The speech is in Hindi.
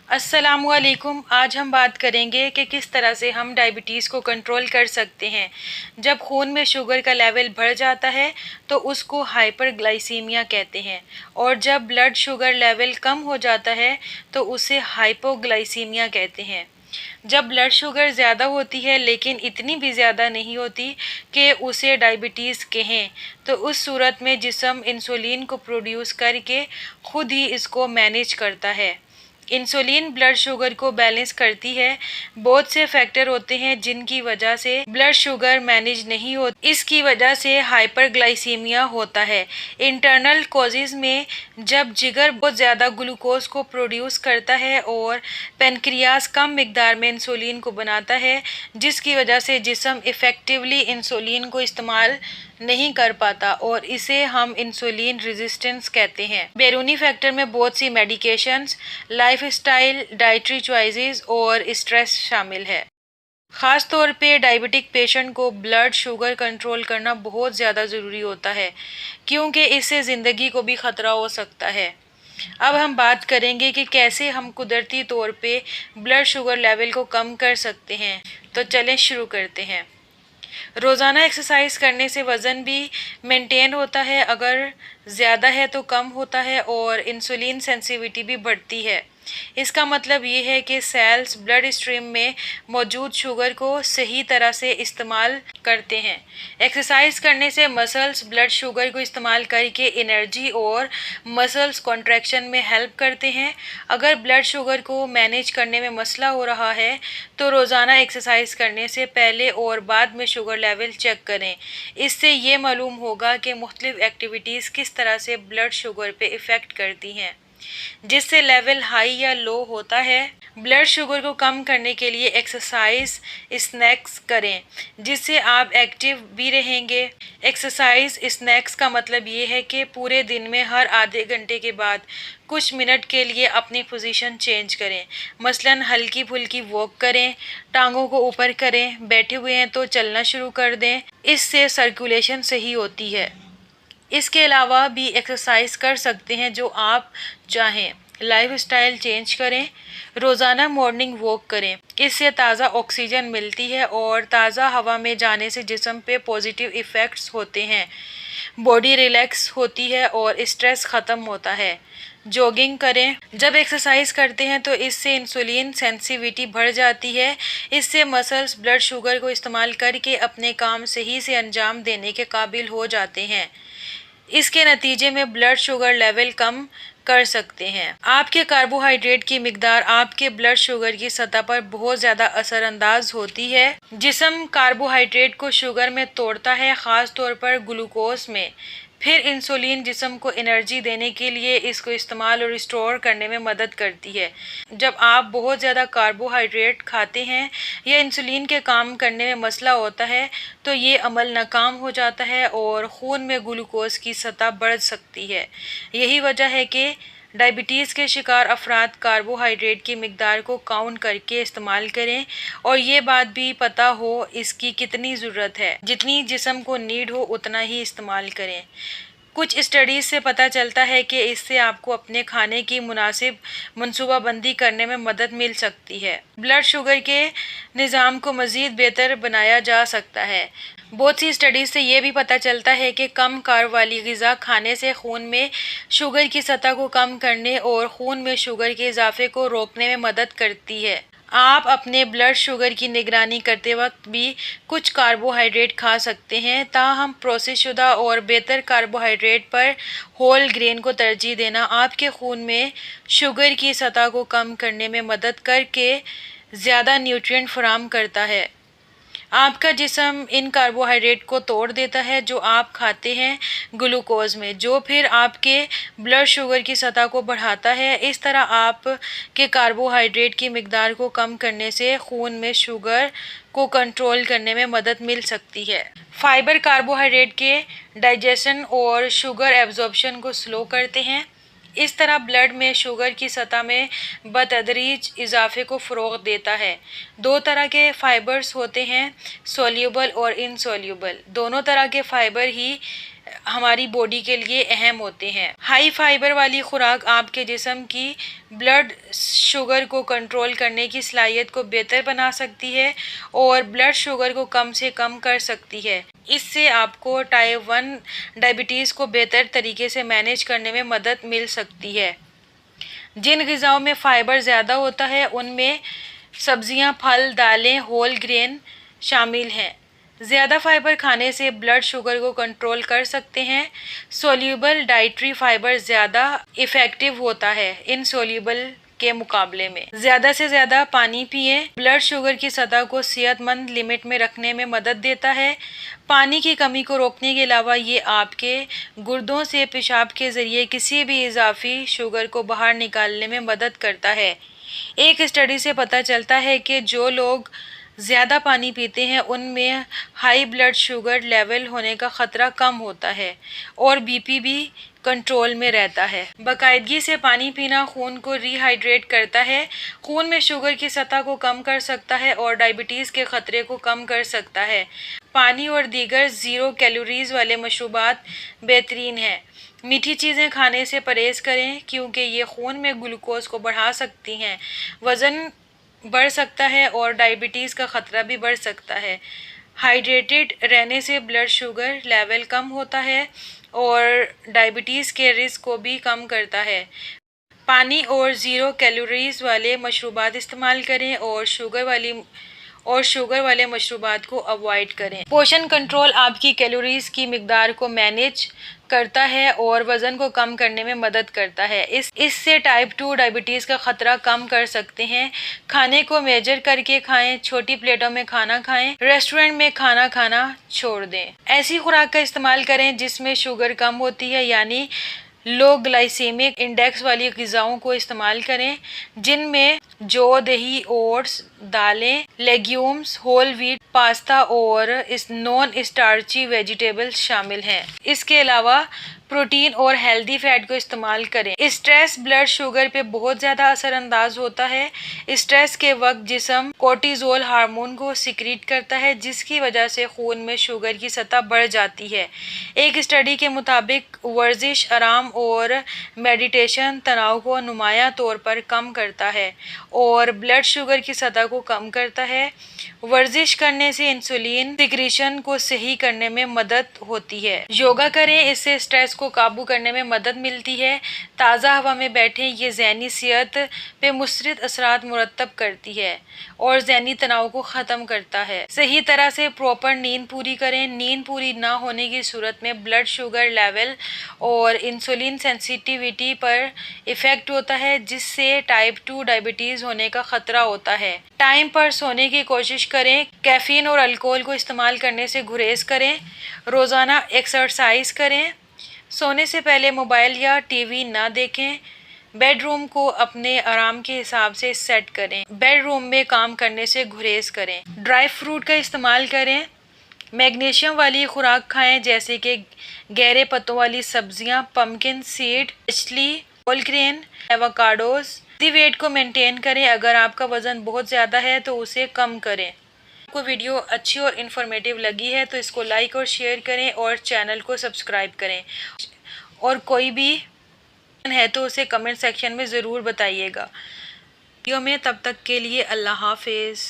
अस्सलामुअलैकुम। आज हम बात करेंगे कि किस तरह से हम डायबिटीज़ को कंट्रोल कर सकते हैं। जब खून में शुगर का लेवल बढ़ जाता है तो उसको हाइपरग्लाइसीमिया कहते हैं, और जब ब्लड शुगर लेवल कम हो जाता है तो उसे हाइपोग्लाइसीमिया कहते हैं। जब ब्लड शुगर ज़्यादा होती है लेकिन इतनी भी ज़्यादा नहीं होती कि उसे डायबिटीज़ कहें, तो उस सूरत में जिस्म इंसुलिन को प्रोड्यूस करके खुद ही इसको मैनेज करता है। इंसुलिन ब्लड शुगर को बैलेंस करती है। बहुत से फैक्टर होते हैं जिनकी वजह से ब्लड शुगर मैनेज नहीं होती, इसकी वजह से हाइपरग्लाइसीमिया होता है। इंटरनल कॉजेज में जब जिगर बहुत ज़्यादा ग्लूकोज को प्रोड्यूस करता है और पेनक्रियास कम मिकदार में इंसुलिन को बनाता है, जिसकी वजह से जिस्म इफ़ेक्टिवली इंसुलिन को इस्तेमाल नहीं कर पाता, और इसे हम इंसुलिन रेजिस्टेंस कहते हैं। बैरूनी फैक्टर में बहुत सी मेडिकेशंस, लाइफस्टाइल, डाइटरी चॉइसेस और स्ट्रेस शामिल है। ख़ास तौर पे डायबिटिक पेशेंट को ब्लड शुगर कंट्रोल करना बहुत ज़्यादा ज़रूरी होता है, क्योंकि इससे ज़िंदगी को भी ख़तरा हो सकता है। अब हम बात करेंगे कि कैसे हम कुदरती तौर पे ब्लड शुगर लेवल को कम कर सकते हैं। तो चलें शुरू करते हैं। रोज़ाना एक्सरसाइज करने से वज़न भी मेंटेन होता है, अगर ज़्यादा है तो कम होता है, और इंसुलिन सेंसिटिविटी भी बढ़ती है। इसका मतलब ये है कि सेल्स ब्लड स्ट्रीम में मौजूद शुगर को सही तरह से इस्तेमाल करते हैं। एक्सरसाइज करने से मसल्स ब्लड शुगर को इस्तेमाल करके एनर्जी और मसल्स कॉन्ट्रैक्शन में हेल्प करते हैं। अगर ब्लड शुगर को मैनेज करने में मसला हो रहा है तो रोज़ाना एक्सरसाइज करने से पहले और बाद में शुगर लेवल चेक करें। इससे ये मालूम होगा कि मुख्तलिफ एक्टिविटीज़ किस तरह से ब्लड शुगर पे इफ़ेक्ट करती हैं, जिससे लेवल हाई या लो होता है। ब्लड शुगर को कम करने के लिए एक्सरसाइज, स्नैक्स करें जिससे आप एक्टिव भी रहेंगे। एक्सरसाइज स्नैक्स का मतलब ये है कि पूरे दिन में हर आधे घंटे के बाद कुछ मिनट के लिए अपनी पोजीशन चेंज करें। मसलन हल्की फुल्की वॉक करें, टांगों को ऊपर करें, बैठे हुए हैं तो चलना शुरू कर दें। इससे सर्कुलेशन सही होती है। इसके अलावा भी एक्सरसाइज कर सकते हैं जो आप चाहें। लाइफस्टाइल चेंज करें, रोज़ाना मॉर्निंग वॉक करें, इससे ताज़ा ऑक्सीजन मिलती है और ताज़ा हवा में जाने से जिस्म पे पॉजिटिव इफ़ेक्ट्स होते हैं। बॉडी रिलैक्स होती है और स्ट्रेस ख़त्म होता है। जॉगिंग करें। जब एक्सरसाइज करते हैं तो इससे इंसुलिन सेंसिटिविटी बढ़ जाती है। इससे मसल्स ब्लड शुगर को इस्तेमाल करके अपने काम सही से अंजाम देने के काबिल हो जाते हैं। इसके नतीजे में ब्लड शुगर लेवल कम कर सकते हैं। आपके कार्बोहाइड्रेट की मिकदार आपके ब्लड शुगर की सतह पर बहुत ज़्यादा असरअंदाज होती है। जिस्म कार्बोहाइड्रेट को शुगर में तोड़ता है, ख़ास तौर पर ग्लूकोज में। फिर इंसुलिन जिस्म को एनर्जी देने के लिए इसको इस्तेमाल और स्टोर करने में मदद करती है। जब आप बहुत ज़्यादा कार्बोहाइड्रेट खाते हैं या इंसुलिन के काम करने में मसला होता है तो ये अमल नाकाम हो जाता है और खून में ग्लूकोज की सतह बढ़ सकती है। यही वजह है कि डायबिटीज़ के शिकार अफराद कार्बोहाइड्रेट की मिकदार को काउंट करके इस्तेमाल करें, और ये बात भी पता हो इसकी कितनी ज़रूरत है। जितनी जिस्म को नीड हो उतना ही इस्तेमाल करें। कुछ स्टडीज़ से पता चलता है कि इससे आपको अपने खाने की मुनासिब मनसूबाबंदी करने में मदद मिल सकती है। ब्लड शुगर के निज़ाम को मज़ीद बेहतर बनाया जा सकता है। बहुत सी स्टडीज़ से ये भी पता चलता है कि कम कार्ब वाली ग़िज़ा खाने से खून में शुगर की सतह को कम करने और खून में शुगर के इजाफे को रोकने में मदद करती है। आप अपने ब्लड शुगर की निगरानी करते वक्त भी कुछ कार्बोहाइड्रेट खा सकते हैं। ताहम प्रोसेस शुदा और बेहतर कार्बोहाइड्रेट पर होल ग्रेन को तरजीह देना आपके खून में शुगर की सतह को कम करने में मदद करके ज़्यादा न्यूट्रिएंट फराहम करता है। आपका जिस्म इन कार्बोहाइड्रेट को तोड़ देता है जो आप खाते हैं ग्लूकोज में, जो फिर आपके ब्लड शुगर की सतह को बढ़ाता है। इस तरह आप के कार्बोहाइड्रेट की मिकदार को कम करने से खून में शुगर को कंट्रोल करने में मदद मिल सकती है। फाइबर कार्बोहाइड्रेट के डाइजेशन और शुगर एब्जॉर्प्शन को स्लो करते हैं। इस तरह ब्लड में शुगर की सतह में बतदरीज इजाफे को फ़रोग़ देता है। दो तरह के फ़ाइबर्स होते हैं, सोल्यूबल और इनसोल्यूबल। दोनों तरह के फ़ाइबर ही हमारी बॉडी के लिए अहम होते हैं। हाई फाइबर वाली खुराक आपके जिस्म की ब्लड शुगर को कंट्रोल करने की सलाहियत को बेहतर बना सकती है और ब्लड शुगर को कम से कम कर सकती है। इससे आपको टाइप 1 डायबिटीज़ को बेहतर तरीके से मैनेज करने में मदद मिल सकती है। जिन ग़िज़ाओं में फ़ाइबर ज़्यादा होता है उनमें सब्जियां, फल, दालें, होल ग्रेन शामिल हैं। ज़्यादा फाइबर खाने से ब्लड शुगर को कंट्रोल कर सकते हैं। सोल्यूबल डाइटरी फाइबर ज़्यादा इफ़ेक्टिव होता है इनसोल्यूबल के मुकाबले में। ज़्यादा से ज़्यादा पानी पिएं। ब्लड शुगर की सतह को सेहतमंद लिमिट में रखने में मदद देता है। पानी की कमी को रोकने के अलावा ये आपके गुर्दों से पेशाब के ज़रिए किसी भी इजाफी शुगर को बाहर निकालने में मदद करता है। एक स्टडी से पता चलता है कि जो लोग ज़्यादा पानी पीते हैं उनमें हाई ब्लड शुगर लेवल होने का ख़तरा कम होता है और बीपी भी कंट्रोल में रहता है। बाकायदगी से पानी पीना खून को रिहाइड्रेट करता है, खून में शुगर की सतह को कम कर सकता है और डायबिटीज़ के ख़तरे को कम कर सकता है। पानी और दीगर ज़ीरो कैलोरीज़ वाले मशरूबात बेहतरीन हैं। मीठी चीज़ें खाने से परहेज़ करें क्योंकि ये खून में ग्लूकोज को बढ़ा सकती हैं, वज़न बढ़ सकता है और डायबिटीज़ का ख़तरा भी बढ़ सकता है। हाइड्रेटेड रहने से ब्लड शुगर लेवल कम होता है और डायबिटीज़ के रिस्क को भी कम करता है। पानी और ज़ीरो कैलोरीज़ वाले मशरूबात इस्तेमाल करें और शुगर वाले मशरूबात को अवॉइड करें। पोषण कंट्रोल आपकी कैलोरीज़ की मिकदार को मैनेज करता है और वज़न को कम करने में मदद करता है। इससे टाइप 2 डायबिटीज़ का ख़तरा कम कर सकते हैं। खाने को मेजर करके खाएं, छोटी प्लेटों में खाना खाएं, रेस्टोरेंट में खाना खाना छोड़ दें। ऐसी खुराक का इस्तेमाल करें जिसमें शुगर कम होती है, यानी लो ग्लाइसेमिक इंडेक्स वाली ग़िज़ाओं को इस्तेमाल करें जिनमें जौ, दही, ओट्स, दालें, लेग्यूम्स, होल व्हीट, पास्ता और नॉन स्टार्ची वेजिटेबल्स शामिल हैं। इसके अलावा प्रोटीन और हेल्दी फैट को इस्तेमाल करें। स्ट्रेस ब्लड शुगर पे बहुत ज़्यादा असरअंदाज होता है। स्ट्रेस के वक्त जिस्म कोर्टिज़ोल हार्मोन को सिक्रीट करता है जिसकी वजह से खून में शुगर की सतह बढ़ जाती है। एक स्टडी के मुताबिक वर्जिश, आराम और मेडिटेशन तनाव को नुमायां तौर पर कम करता है और ब्लड शुगर की सतह को कम करता है। वर्जिश करने से इंसुलिन सिक्रीशन को सही करने में मदद होती है। योगा करें, इससे स्ट्रेस को काबू करने में मदद मिलती है। ताज़ा हवा में बैठें, ये ज़हनी सेहत पे मुस्बत असरात मुरतब करती है और ज़हनी तनाव को ख़त्म करता है। सही तरह से प्रॉपर नींद पूरी करें। नींद पूरी ना होने की सूरत में ब्लड शुगर लेवल और इंसुलिन सेंसिटिविटी पर इफ़ेक्ट होता है जिससे टाइप 2 डायबिटीज़ होने का ख़तरा होता है। टाइम पर सोने की कोशिश करें। कैफ़ीन और अल्कोहल को इस्तेमाल करने से गुरेज करें। रोज़ाना एक्सरसाइज करें। सोने से पहले मोबाइल या टीवी ना देखें। बेडरूम को अपने आराम के हिसाब से सेट करें। बेडरूम में काम करने से गुरेज करें। ड्राई फ्रूट का इस्तेमाल करें। मैग्नीशियम वाली खुराक खाएं जैसे कि गहरे पत्तों वाली सब्जियां, पम्पकिन सीड, मछली, होल ग्रेन, एवोकाडोस। वेट को मेंटेन करें। अगर आपका वज़न बहुत ज़्यादा है तो उसे कम करें। आपको वीडियो अच्छी और इन्फॉर्मेटिव लगी है तो इसको लाइक और शेयर करें और चैनल को सब्सक्राइब करें और कोई भी है तो उसे कमेंट सेक्शन में ज़रूर बताइएगा। वीडियो में तब तक के लिए अल्लाह हाफिज़।